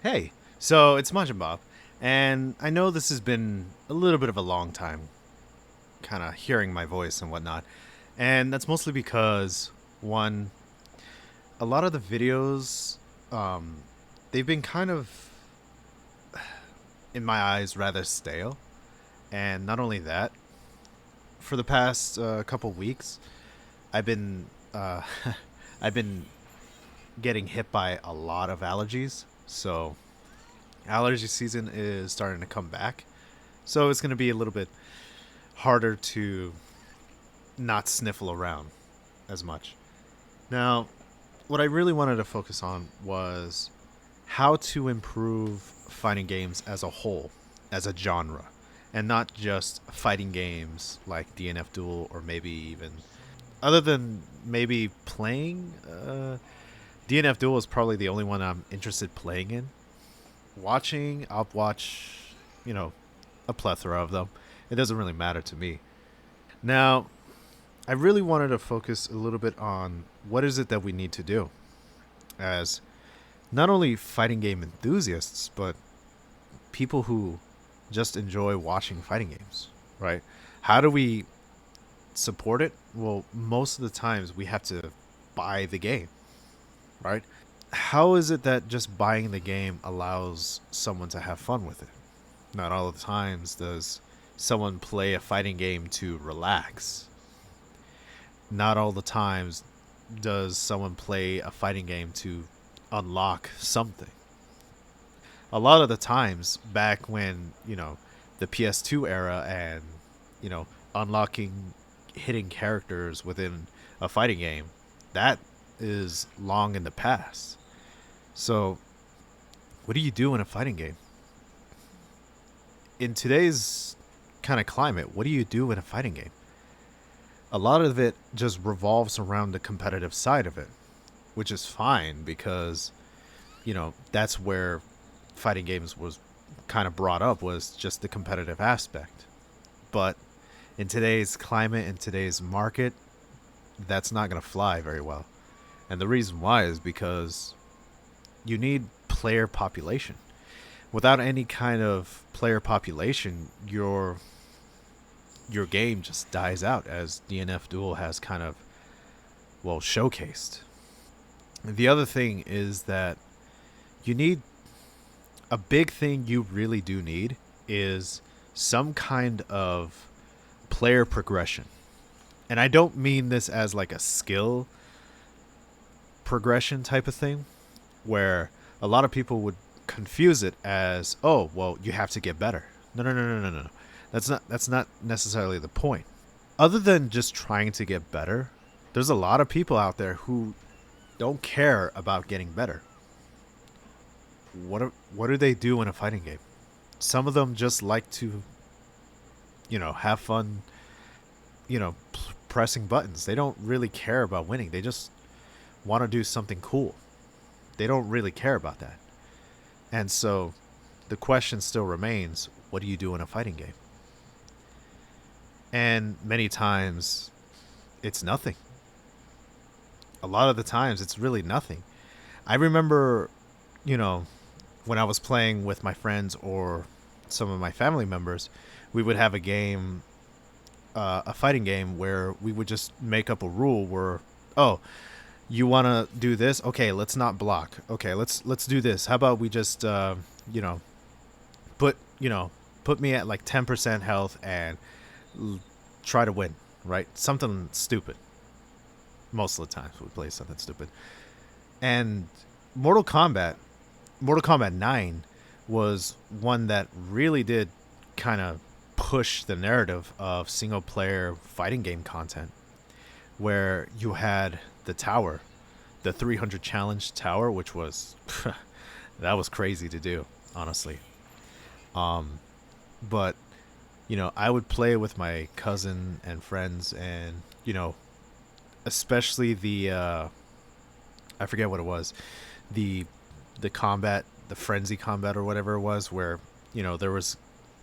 Hey, so it's Majin Bob, and I know this has been a little bit of a long time, kind of hearing my voice and whatnot, and that's mostly because one, a lot of the videos, um, they've been kind of, in my eyes, rather stale, and not only that, for the past couple weeks, I've been, I've been getting hit by a lot of allergies, so allergy season is starting to come back. So it's going to be a little bit harder to not sniffle around as much. Now, what I really wanted to focus on was how to improve fighting games as a whole, as a genre, and not just fighting games like DNF Duel or maybe even other than maybe playing. DNF Duel is probably the only one I'm interested playing in. Watching, I'll watch, you know, a plethora of them. It doesn't really matter to me. Now, I really wanted to focus a little bit on what is it that we need to do as not only fighting game enthusiasts, but people who just enjoy watching fighting games, right? How do we support it? Well, most of the times we have to buy the game, right? How is it that just buying the game allows someone to have fun with it? Not all the times does someone play a fighting game to relax. Not all the times does someone play a fighting game to unlock something. A lot of the times back when, the PS2 era and, unlocking hitting characters within a fighting game, that is long in the past. So, what do you do in a fighting game? In today's kind of climate, what do you do in a fighting game? A lot of it just revolves around the competitive side of it, which is fine because, that's where fighting games was kind of brought up, was just the competitive aspect. But in today's climate, in today's market, that's not going to fly very well. And the reason why is because you need player population. Without any kind of player population, your game just dies out, as DNF Duel has kind of, well, showcased. The other thing is that you need a big thing you really do need is some kind of player progression. And I don't mean this as like a skill progression type of thing where a lot of people would confuse it as, oh, well, you have to get better. No, no, no, no, no, no. That's not necessarily the point. Other than just trying to get better, there's a lot of people out there who don't care about getting better. What do they do in a fighting game? Some of them just like to, have fun, pressing buttons. They don't really care about winning. They just want to do something cool. They don't really care about that. And so the question still remains, what do you do in a fighting game? And many times it's nothing. A lot of the times it's really nothing. I remember, when I was playing with my friends or some of my family members, we would have a game, a fighting game where we would just make up a rule where, oh, you want to do this? Okay, let's not block. Okay, let's do this. How about we just put put me at like 10% health and try to win, right? Something stupid. Most of the times we play something stupid. And Mortal Kombat 9 was one that really did kind of push the narrative of single player fighting game content, where you had the tower, the 300 challenge tower, which was that was crazy to do, honestly. But I would play with my cousin and friends, and especially the I forget what it was, the combat, the frenzy combat or whatever it was, where there was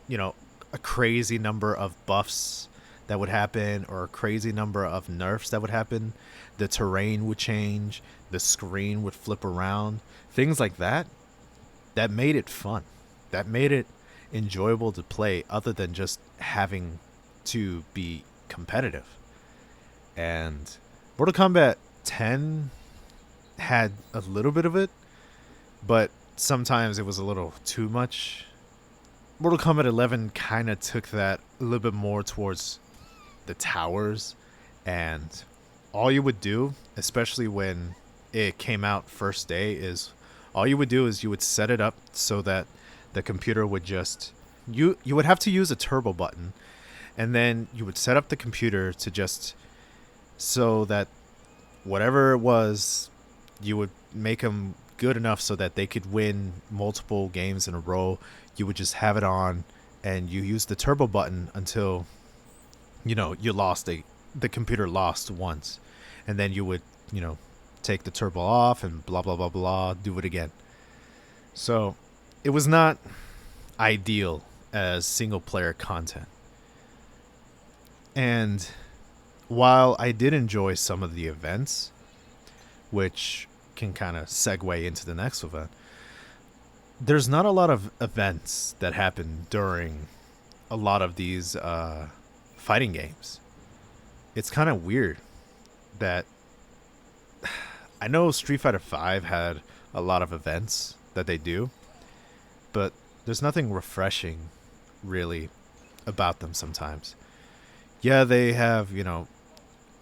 a crazy number of buffs that would happen, or a crazy number of nerfs that would happen. The terrain would change, the screen would flip around, things like that. that made it fun. That made it enjoyable to play other than just having to be competitive. And Mortal Kombat 10 had a little bit of it, but sometimes it was a little too much. Mortal Kombat 11 kind of took that a little bit more towards the towers, and all you would do, especially when it came out first day, is all you would do is you would set it up so that the computer would just you would have to use a turbo button, and then you would set up the computer to just so that whatever it was, you would make them good enough so that they could win multiple games in a row. You would just have it on, and you use the turbo button until you lost the computer lost once, and then you would take the turbo off and blah blah blah blah, do it again. So it was not ideal as single player content. And while I did enjoy some of the events, which can kind of segue into the next event, there's not a lot of events that happen during a lot of these fighting games. It's kind of weird that I know Street Fighter V had a lot of events that they do, but there's nothing refreshing really about them sometimes. Yeah, they have,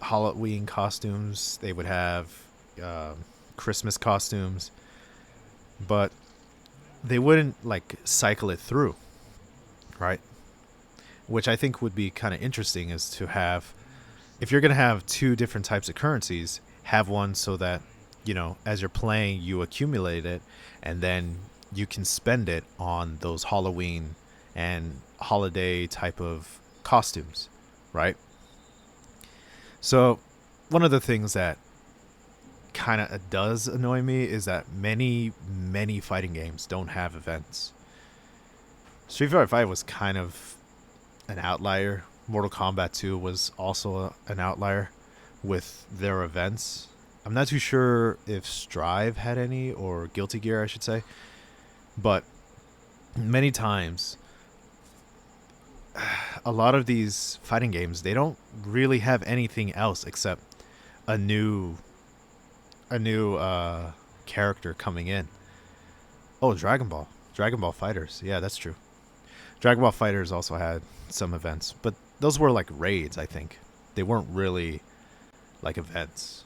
Halloween costumes. They would have Christmas costumes, but they wouldn't like cycle it through, right? Which I think would be kind of interesting is to have, if you're going to have two different types of currencies, have one so that, as you're playing, you accumulate it and then you can spend it on those Halloween and holiday type of costumes, right? So one of the things that kind of does annoy me is that many fighting games don't have events. Street Fighter V was kind of an outlier. Mortal Kombat 2 was also an outlier with their events. I'm not too sure if Strive had any, or Guilty Gear I should say, but many times a lot of these fighting games, they don't really have anything else except a new character coming in. Oh, Dragon Ball Fighters. Yeah, that's true. Dragon Ball Fighters also had some events, but those were like raids, I think. They weren't really like events.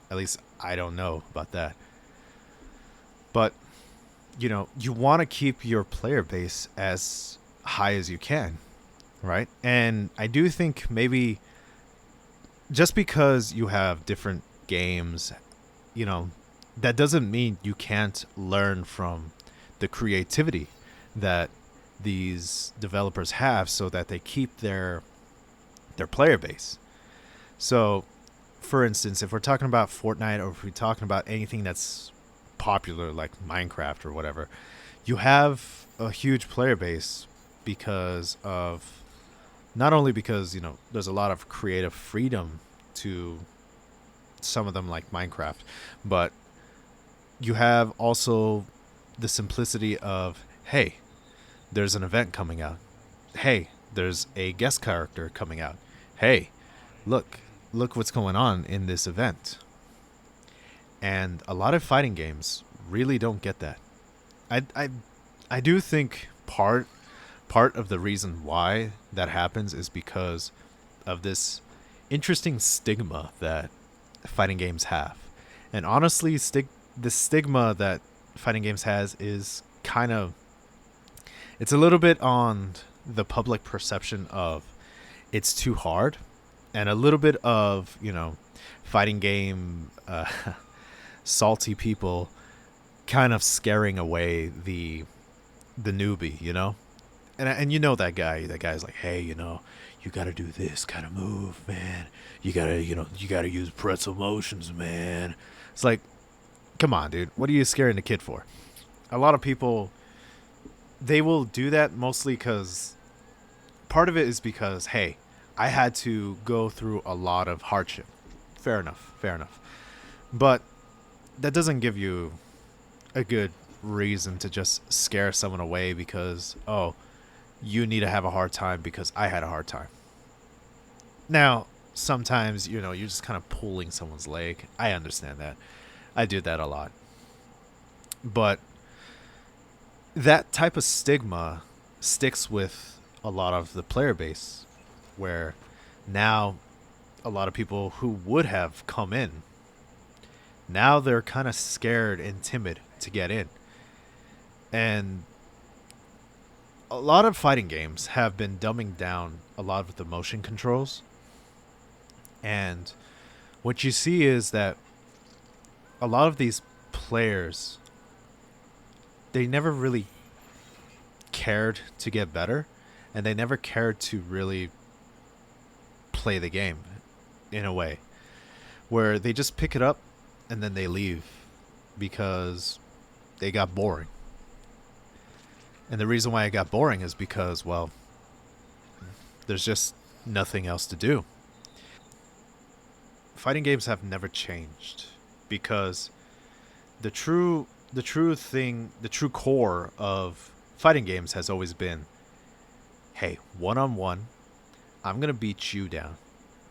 At least I don't know about that. But you want to keep your player base as high as you can, right? And I do think maybe just because you have different games, that doesn't mean you can't learn from the creativity that these developers have so that they keep their player base. So, for instance, if we're talking about Fortnite, or if we're talking about anything that's popular like Minecraft or whatever, you have a huge player base because of, not only because there's a lot of creative freedom to some of them like Minecraft, but you have also the simplicity of, hey, there's an event coming out. Hey, there's a guest character coming out. Hey, look what's going on in this event. And a lot of fighting games really don't get that. I do think part of the reason why that happens is because of this interesting stigma that fighting games have. And honestly, the stigma that fighting games has is kind of, it's a little bit on the public perception of it's too hard, and a little bit of fighting game salty people kind of scaring away the newbie, and that guy's like, hey, you gotta do this kind of move, man. You gotta use pretzel motions, man. It's like, come on, dude. What are you scaring the kid for? A lot of people, they will do that mostly because part of it is because, hey, I had to go through a lot of hardship. Fair enough. But that doesn't give you a good reason to just scare someone away because, oh, you need to have a hard time because I had a hard time. Now, sometimes, you're just kind of pulling someone's leg. I understand that. I do that a lot. But that type of stigma sticks with a lot of the player base, where now a lot of people who would have come in, now they're kind of scared and timid to get in. And a lot of fighting games have been dumbing down a lot of the motion controls. And what you see is that a lot of these players, they never really cared to get better, and they never cared to really play the game in a way where they just pick it up and then they leave because they got boring. And the reason why it got boring is because, well, there's just nothing else to do. Fighting games have never changed because the true core of fighting games has always been, hey, one on one, I'm going to beat you down.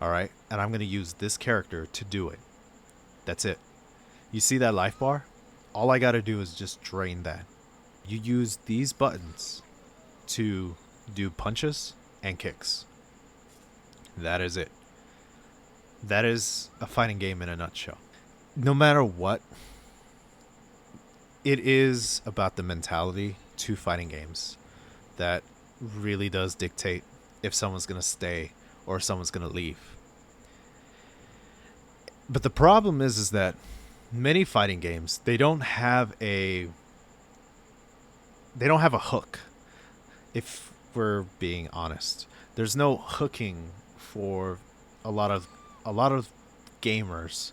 All right? And I'm going to use this character to do it. That's it. You see that life bar? All I got to do is just drain that. You use these buttons to do punches and kicks. That is it. That is a fighting game in a nutshell. No matter what, it is about the mentality to fighting games that really does dictate if someone's going to stay or if someone's going to leave. But the problem is that many fighting games, they don't have a hook. If we're being honest, there's no hooking for a lot of gamers,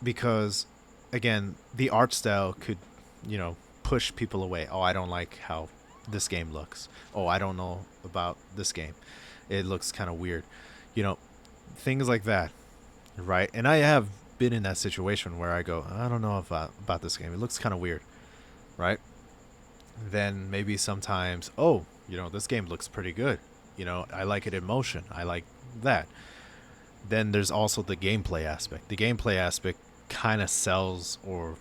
because again, the art style could, push people away. Oh, I don't like how this game looks. Oh, I don't know about this game. It looks kind of weird. Things like that, right? And I have been in that situation where I go, I don't know about this game. It looks kind of weird, right? Then maybe sometimes, oh, this game looks pretty good. I like it in motion. I like that. Then there's also the gameplay aspect. The gameplay aspect kind of sells or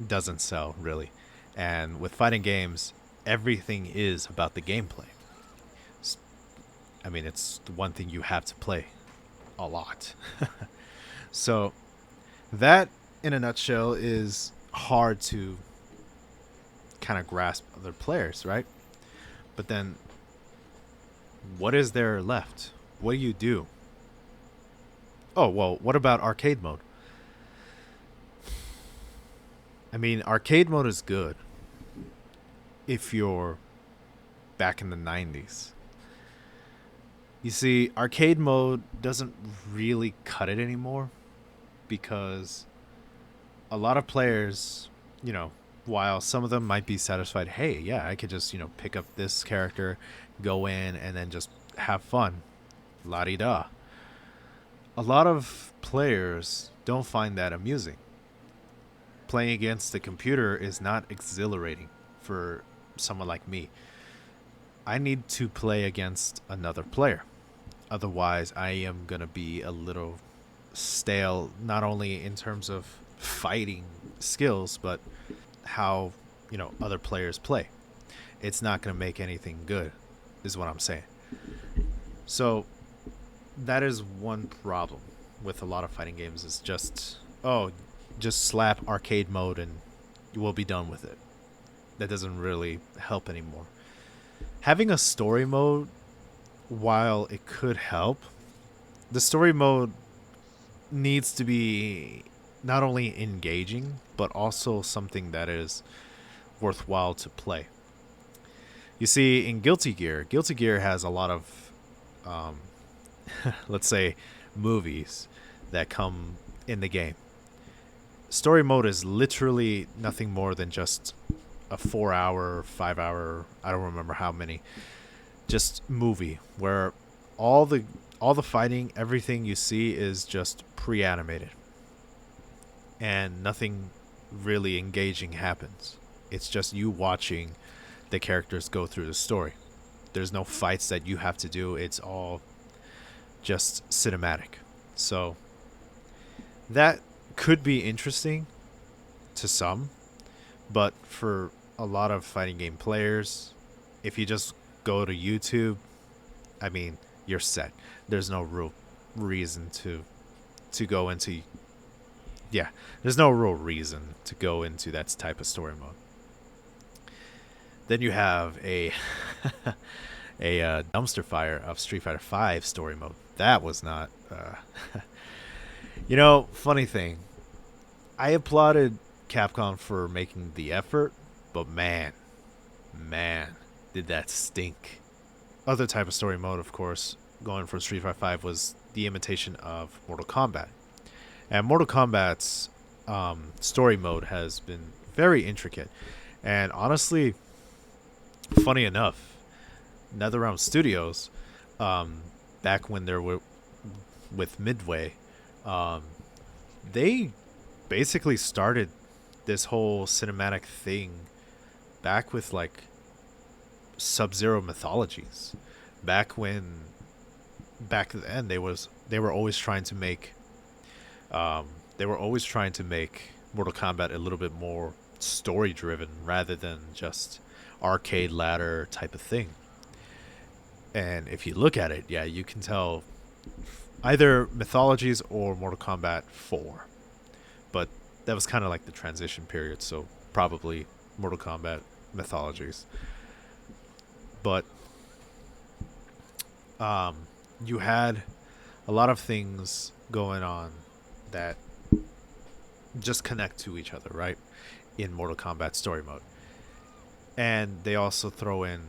doesn't sell, really. And with fighting games, everything is about the gameplay. I mean, it's the one thing you have to play a lot. So that, in a nutshell, is hard to kind of grasp other players, right? But then, what is there left? What do you do? Oh, well, what about arcade mode? I mean, arcade mode is good if you're back in the 90s. You see, arcade mode doesn't really cut it anymore because a lot of players, while some of them might be satisfied, hey, yeah, I could just, pick up this character, go in, and then just have fun. La-di-da. A lot of players don't find that amusing. Playing against the computer is not exhilarating for someone like me. I need to play against another player. Otherwise, I am going to be a little stale, not only in terms of fighting skills, but how, other players play. It's not going to make anything good, is what I'm saying. So that is one problem with a lot of fighting games, is just slap arcade mode and you will be done with it. That doesn't really help anymore. Having a story mode, while it could help, the story mode needs to be not only engaging, but also something that is worthwhile to play. You see, in Guilty Gear has a lot of, let's say, movies that come in the game. Story mode is literally nothing more than just a 4-hour, 5-hour, I don't remember how many, just movie where all the fighting, everything you see is just pre-animated, and nothing really engaging happens. It's just you watching the characters go through the story. There's no fights that you have to do. It's all just cinematic. So that could be interesting to some, but for a lot of fighting game players, if you just go to YouTube, I mean, you're set. There's no real reason to go into yeah, there's no real reason to go into that type of story mode. Then you have a dumpster fire of Street Fighter V story mode. That was not funny thing. I applauded Capcom for making the effort, but man, did that stink. Other type of story mode, of course, going for Street Fighter V was the imitation of Mortal Kombat. And Mortal Kombat's story mode has been very intricate. And honestly, funny enough, NetherRealm Studios, back when they were with Midway, they basically started this whole cinematic thing back with like Sub-Zero mythologies. Back then they were always trying to make Mortal Kombat a little bit more story driven rather than just arcade ladder type of thing. And if you look at it, yeah, you can tell either Mythologies or Mortal Kombat 4. But that was kind of like the transition period, so probably Mortal Kombat Mythologies. But you had a lot of things going on that just connect to each other, right? In Mortal Kombat story mode. And they also throw in...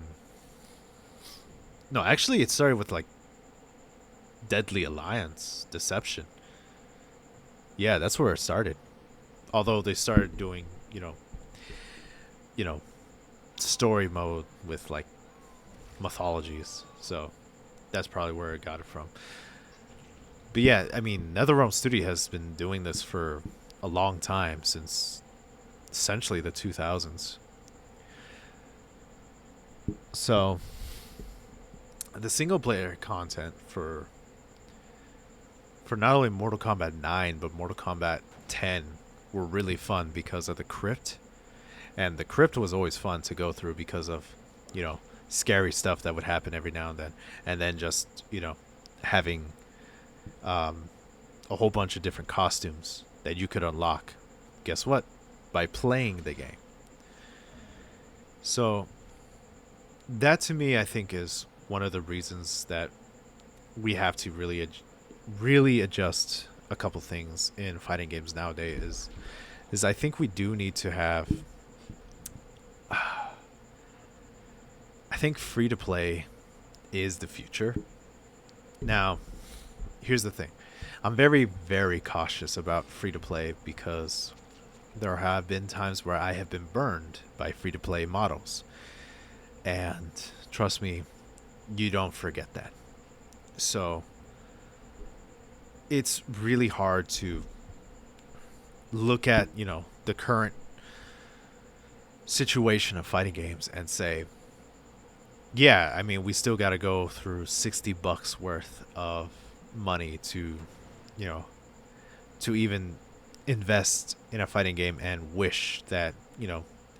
No, actually it started with like Deadly Alliance, Deception. Yeah, that's where it started. Although they started doing, story mode with like mythologies. So that's probably where it got it from. But yeah, I mean, NetherRealm Studio has been doing this for a long time, since essentially the 2000s. So the single player content for not only Mortal Kombat 9 but Mortal Kombat 10 were really fun because of the crypt. And the crypt was always fun to go through because of, scary stuff that would happen every now and then. And then just, having a whole bunch of different costumes that you could unlock. Guess what? By playing the game. So that to me, I think, is one of the reasons that we have to really adjust a couple things in fighting games nowadays. Is I think we do need to have... I think free to play is the future. Now, here's the thing. I'm very, very cautious about free to play because there have been times where I have been burned by free to play models. And trust me, you don't forget that. So it's really hard to look at, the current situation of fighting games and say, yeah, I mean, we still got to go through $60 worth of money to, to even invest in a fighting game and wish that,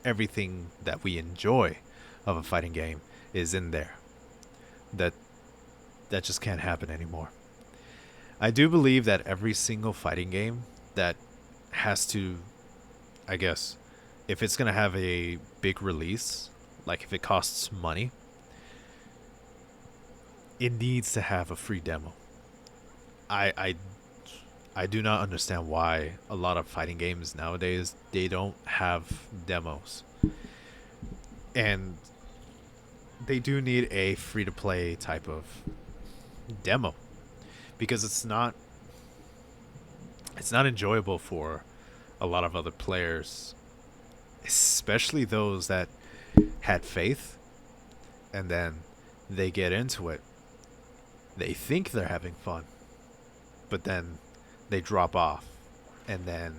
everything that we enjoy of a fighting game is in there. That just can't happen anymore. I do believe that every single fighting game that has to, I guess, if it's going to have a big release, like if it costs money, it needs to have a free demo. I do not understand why a lot of fighting games nowadays, they don't have demos. And they do need a free-to-play type of demo, because it's not enjoyable for a lot of other players, especially those that had faith and then they get into it. They think they're having fun, but then they drop off, and then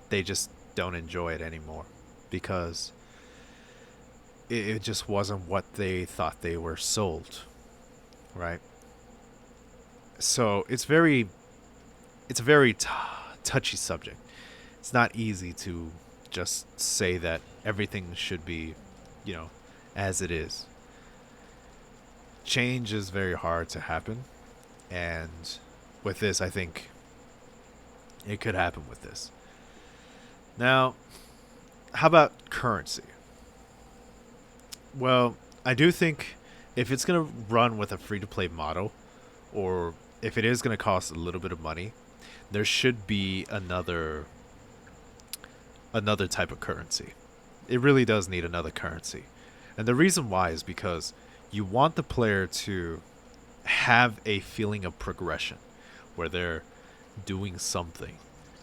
they just don't enjoy it anymore because it just wasn't what they thought they were sold, right? So it's a very touchy subject. It's not easy to just say that everything should be, you know, as it is. Change is very hard to happen, and with this, I think it could happen with this. Now, how about currency? Well, I do think if it's going to run with a free to play model, or if it is going to cost a little bit of money, there should be another type of currency. It really does need another currency. And the reason why is because you want the player to have a feeling of progression where they're doing something.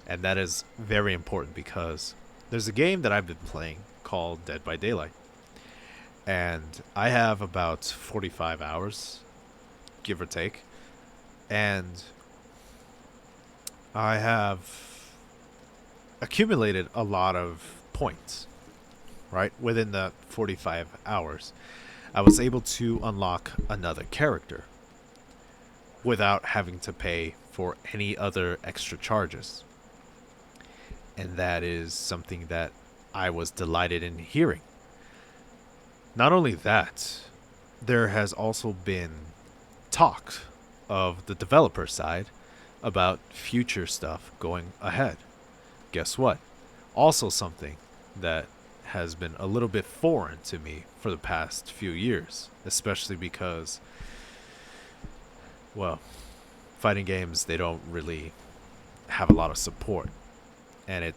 And that is very important because there's a game that I've been playing called Dead by Daylight. And I have about 45 hours, give or take. And I have accumulated a lot of points, right? Within the 45 hours, I was able to unlock another character without having to pay for any other extra charges. And that is something that I was delighted in hearing. Not only that, there has also been talk of the developer side about future stuff going ahead. Guess what? Also something that has been a little bit foreign to me for the past few years, especially because, well, fighting games, they don't really have a lot of support, and it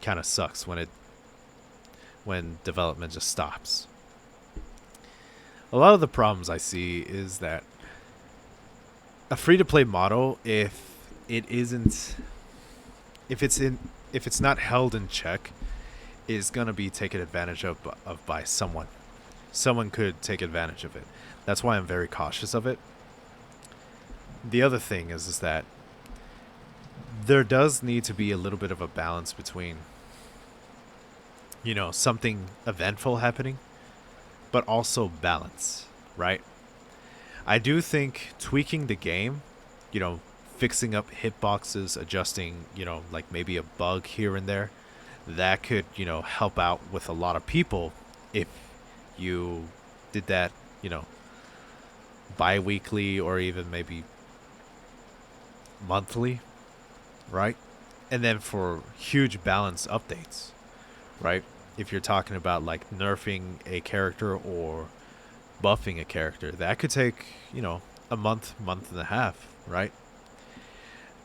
kind of sucks when development just stops. A lot of the problems I see is that a free to play model, it isn't if it's not held in check, is going to be taken advantage of by someone. Someone could take advantage of it. That's why I'm very cautious of it. The other thing is that there does need to be a little bit of a balance between, something eventful happening, but also balance, right? I do think tweaking the game, fixing up hitboxes, adjusting, like maybe a bug here and there, that could, help out with a lot of people if you did that, bi-weekly or even maybe monthly, right? And then for huge balance updates, right? If you're talking about like nerfing a character or buffing a character, that could take, a month and a half, right?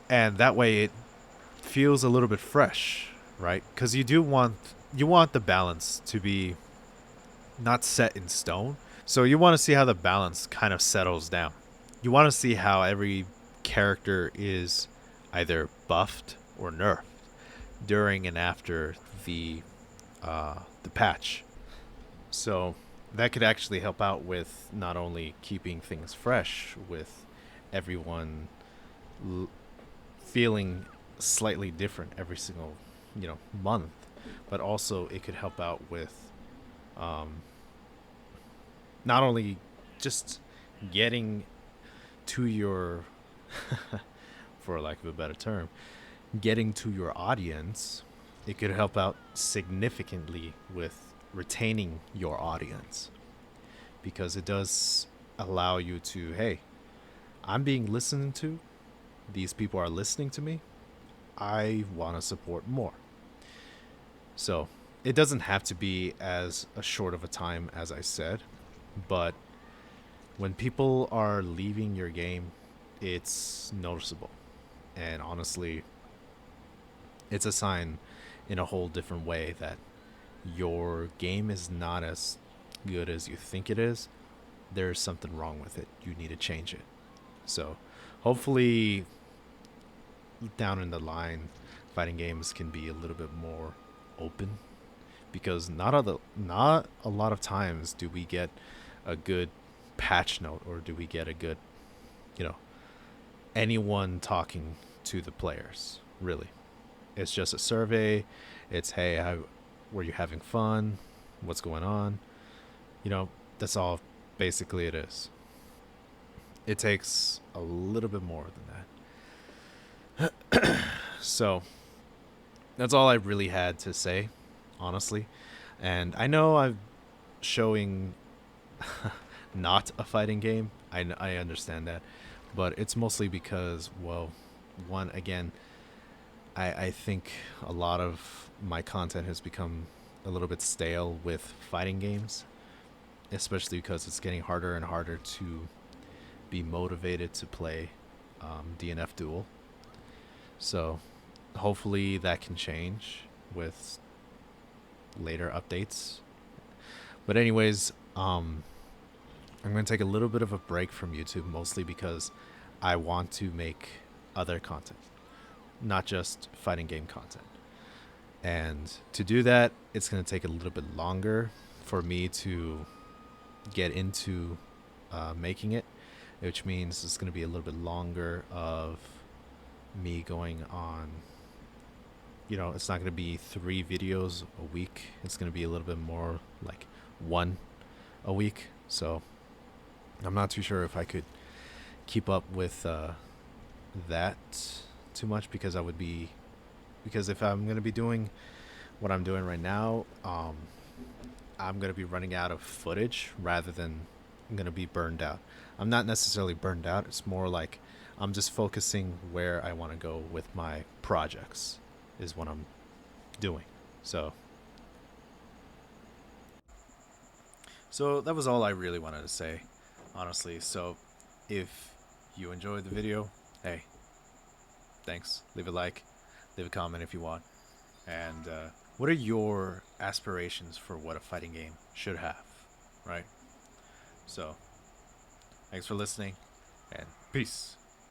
And that way it feels a little bit fresh, right? Because you want the balance to be not set in stone. So you want to see how the balance kind of settles down. You want to see how every character is either buffed or nerfed during and after the patch. So that could actually help out with not only keeping things fresh with everyone l- feeling slightly different every single month, but also it could help out with um, not only just getting to your for lack of a better term, getting to your audience. It could help out significantly with retaining your audience because it does allow you to, hey, I'm being listened to, these people are listening to me, I want to support more. So it doesn't have to be as a short of a time as I said, but when people are leaving your game, it's noticeable. And honestly, it's a sign in a whole different way that your game is not as good as you think it is. There's something wrong with it. You need to change it. So hopefully down in the line, fighting games can be a little bit more open because not a lot of times do we get a good patch note or do we get a good, you know, anyone talking to the players, really. It's just a survey. It's, hey, how were you having fun? What's going on? You know, that's all basically it is. It takes a little bit more than that. So that's all I really had to say, honestly. And I know I'm showing not a fighting game. I understand that. But it's mostly because, well, one, again, I think a lot of my content has become a little bit stale with fighting games, especially because it's getting harder and harder to be motivated to play DNF Duel. So hopefully that can change with later updates. But anyways, I'm going to take a little bit of a break from YouTube, mostly because I want to make other content, not just fighting game content. And to do that, it's going to take a little bit longer for me to get into making it, which means it's going to be a little bit longer of me going on. You know, it's not going to be 3 videos a week. It's going to be a little bit more like one a week. So I'm not too sure if I could keep up with that too much, because I would be, because if I'm going to be doing what I'm doing right now, I'm going to be running out of footage rather than I'm going to be burned out. I'm not necessarily burned out. It's more like I'm just focusing where I want to go with my projects is what I'm doing. So that was all I really wanted to say, honestly. So if you enjoyed the video, hey, thanks. Leave a like, leave a comment if you want. And what are your aspirations for what a fighting game should have, right? So thanks for listening, and peace.